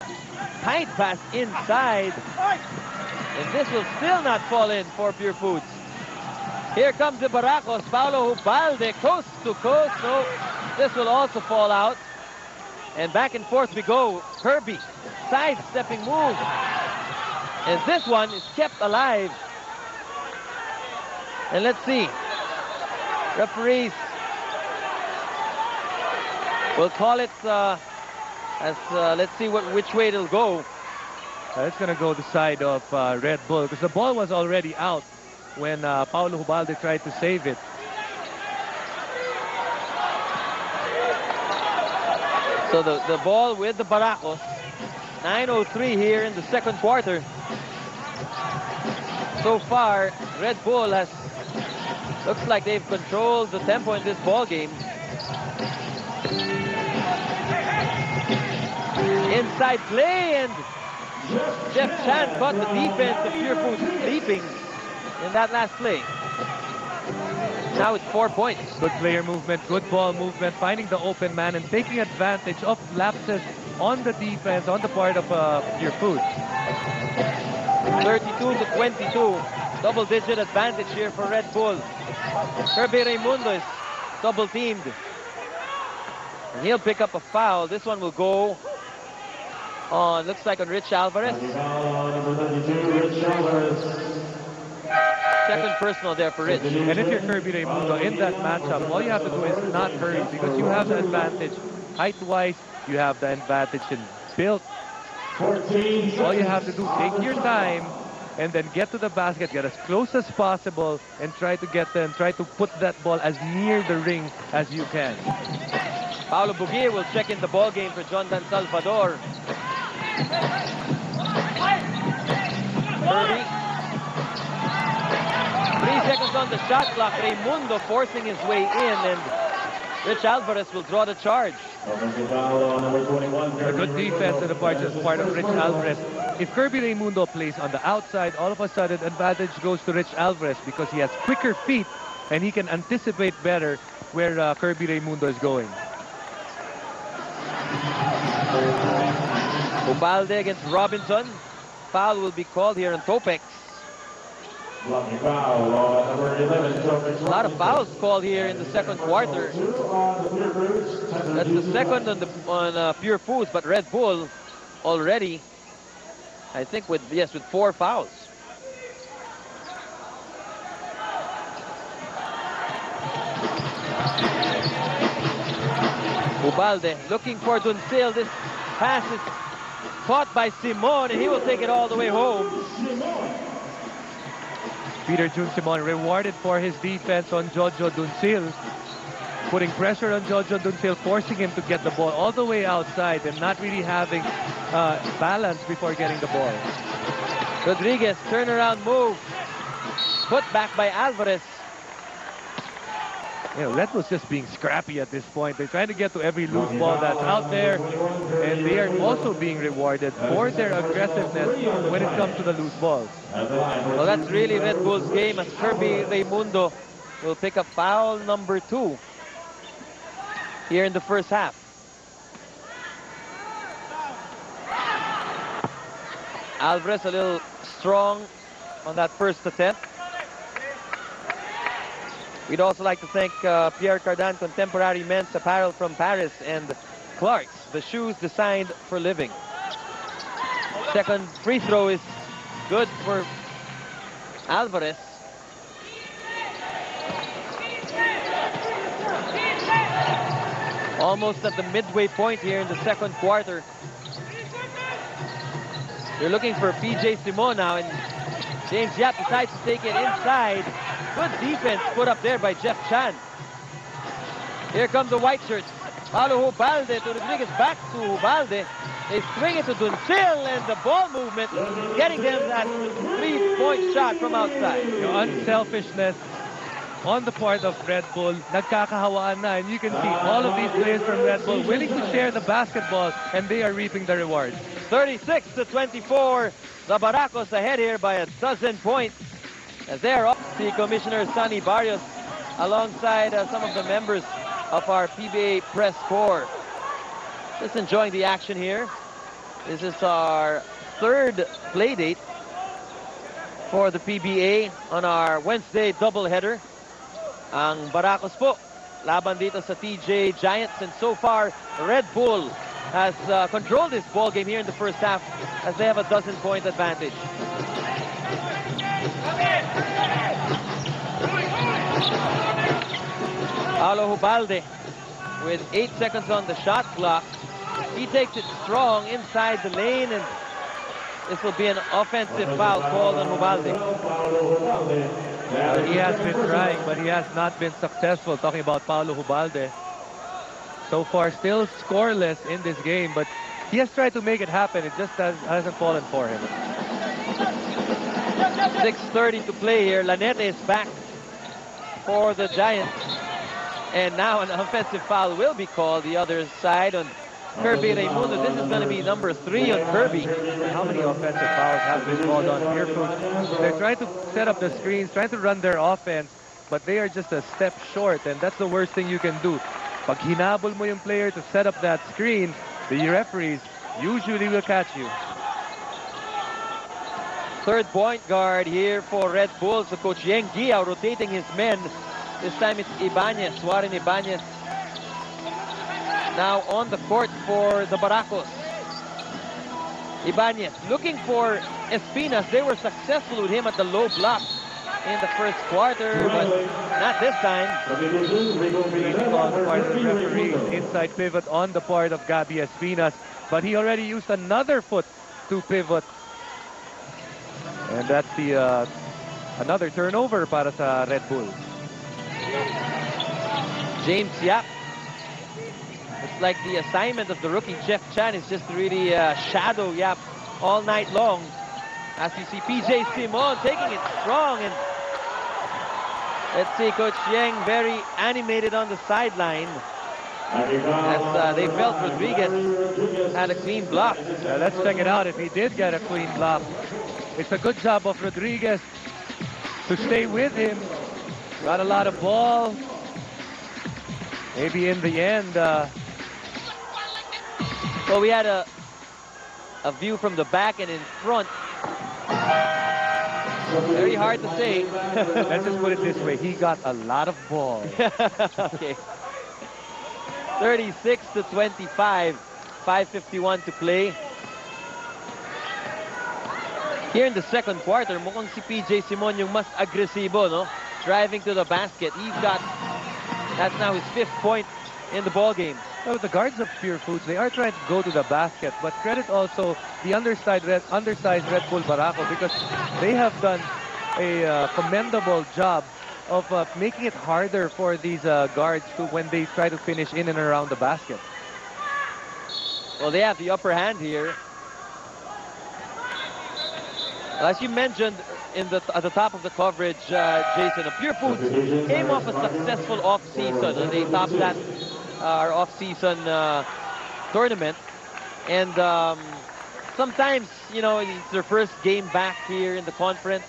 Tight pass inside. And this will still not fall in for Purefoods. Here comes the Baracos. Paulo Ubalde, coast to coast. No, this will also fall out. And back and forth we go. Kirby, sidestepping move. And this one is kept alive. And let's see. Referees will call it let's see which way it'll go. It's going to go the side of Red Bull because the ball was already out when Paulo Ubalde tried to save it. So the ball with the Baracos. 9:03 here in the second quarter. So far, Red Bull looks like they've controlled the tempo in this ball game. Inside play, and Jeff Chan caught the defense of Purefoods sleeping in that last play. Now it's 4 points. Good player movement, good ball movement, finding the open man and taking advantage of lapses on the defense on the part of Purefoods. 32-22. Double-digit advantage here for Red Bull. Kirby Raimundo is double-teamed. And he'll pick up a foul. This one will go on, looks like on Rich Alvarez. Second personal there for Rich. And if you're Kirby Raimundo in that matchup, all you have to do is not hurry because you have the advantage height-wise, you have the advantage in build. All you have to do, take your time and then get to the basket, get as close as possible and try to put that ball as near the ring as you can. Paulo Buguia will check in the ball game for John Dan Salvador. Kirby. 3 seconds on the shot clock. Raimundo forcing his way in, and Rich Alvarez will draw the charge. A good defense on the part of Rich Alvarez. If Kirby Raimundo plays on the outside, all of a sudden advantage goes to Rich Alvarez because he has quicker feet and he can anticipate better where Kirby Raimundo is going. Ubalde against Robinson. Foul will be called here on Topex. A lot of fouls called here in the second quarter. That's the second on Purefoods, but Red Bull already, I think, with 4 fouls. Ubalde looking for Duncil. This pass is caught by Simon, and he will take it all the way home. Peter Jun Simon rewarded for his defense on Jojo Duncil, putting pressure on Jojo Duncil, forcing him to get the ball all the way outside and not really having balance before getting the ball. Rodriguez, turnaround move. Put back by Alvarez. You know, Red Bull's just being scrappy at this point. They're trying to get to every loose ball that's out there, and they are also being rewarded for their aggressiveness when it comes to the loose balls. Well, that's really Red Bull's game, as Kirby Raimundo will pick up foul number 2 here in the first half. Alvarez a little strong on that first attempt. We'd also like to thank Pierre Cardin Contemporary Men's Apparel from Paris and Clark's, the shoes designed for living. Second free throw is good for Alvarez. Almost at the midway point here in the second quarter. They're looking for PJ Simon now, and James Yap decides to take it inside. Good defense put up there by Jeff Chan. Here comes the white shirts. Paulo Ubalde to Rodriguez, back to Ubalde. They swing it to Duncil, and the ball movement getting them that 3-point shot from outside. The unselfishness on the part of Red Bull, nagkakahawaan na, and you can see all of these players from Red Bull willing to share the basketball, and they are reaping the rewards. 36-24, the Baracos ahead here by a dozen points. As they're off, the Commissioner Sonny Barrios alongside some of the members of our PBA press corps. Just enjoying the action here. This is our third play date for the PBA on our Wednesday doubleheader. Ang Baracos po, laban dito sa TJ Giants. And so far, Red Bull has controlled this ball game here in the first half as they have a 12-point advantage. Paulo Hubalde with 8 seconds on the shot clock. He takes it strong inside the lane, and this will be an offensive foul called on Hubalde. He has been trying, but he has not been successful. Talking about Paulo Hubalde. So far, still scoreless in this game, but he has tried to make it happen. It just hasn't fallen for him. 6:30 to play here. Lanete is back for the Giants. And now an offensive foul will be called the other side on Kirby Raimundo. This is going to be number 3 on Kirby. How many offensive fouls have been called on Purefoods? They're trying to set up the screens, trying to run their offense, but they are just a step short, and that's the worst thing you can do. Pag hinabol mo yung player to set up that screen, the referees usually will catch you. Third point guard here for Red Bulls. So Coach Yeng Gia rotating his men. This time it's Ibanez, Warren Ibanez. Now on the court for the Baracos. Ibanez looking for Espinas. They were successful with him at the low block in the first quarter, but not this time. On the part of the referee, inside pivot on the part of Gabi Espinas, but he already used another foot to pivot. And that's the another turnover para sa Red Bull. James Yap. It's like the assignment of the rookie Jeff Chan is just to really shadow Yap all night long. As you see PJ Simon taking it strong, and let's see Coach Yeng very animated on the sideline as they felt Rodriguez had a clean block. Let's check it out if he did get a clean block. It's a good job of Rodriguez to stay with him. Got a lot of ball. Maybe in the end. Well, we had a view from the back and in front. Very hard to say. Let's just put it this way. He got a lot of ball. Okay. 36 to 25. 5:51 to play. Here in the second quarter, mukhang si PJ Simon yung mas agresibo, no? Driving to the basket. That's now his 5th point in the ball game. Well, the guards of Purefoods, they are trying to go to the basket, but credit also the undersized Red Bull Baracos, because they have done a commendable job of making it harder for these guards when they try to finish in and around the basket. Well, they have the upper hand here. Well, as you mentioned at the top of the coverage, Jason, Purefoods came off a successful off-season. They topped that our off-season tournament, and sometimes, you know, it's their first game back here in the conference.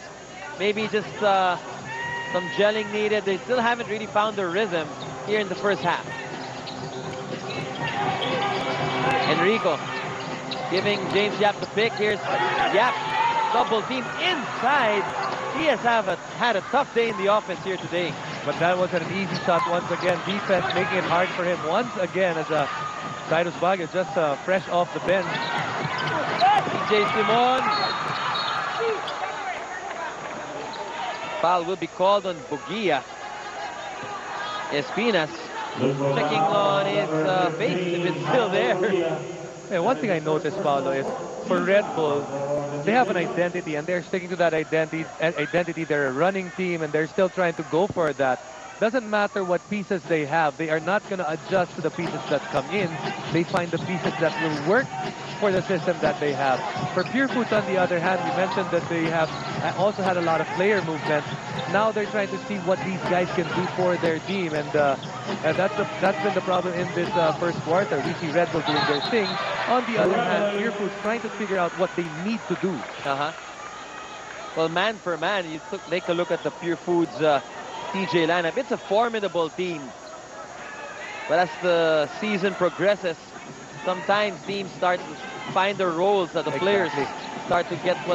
Maybe just some gelling needed. They still haven't really found their rhythm here in the first half. Enrico giving James Yap the pick. Here's Yap, double team inside. He has had a tough day in the offense here today. But that wasn't an easy shot once again. Defense making it hard for him once again as Cyrus Baguio just fresh off the bench. PJ Simon. Foul will be called on Bugia. Espinas checking on his face if it's still there. Yeah, one thing I noticed, Paolo, is for Red Bull, they have an identity, and they're sticking to that identity. They're a running team, and they're still trying to go for that. Doesn't matter what pieces they have. They are not going to adjust to the pieces that come in. They find the pieces that will work for the system that they have. For Purefoods, on the other hand, you mentioned that they have also had a lot of player movement. Now they're trying to see what these guys can do for their team, and that's been the problem in this first quarter. We see Red Bull doing their thing. On the other hand, Purefoods trying to figure out what they need to do. Well, man for man, you take a look at the Purefoods TJ lineup. It's a formidable team. But as the season progresses, sometimes teams start to find their roles, that the players Exactly. start to get what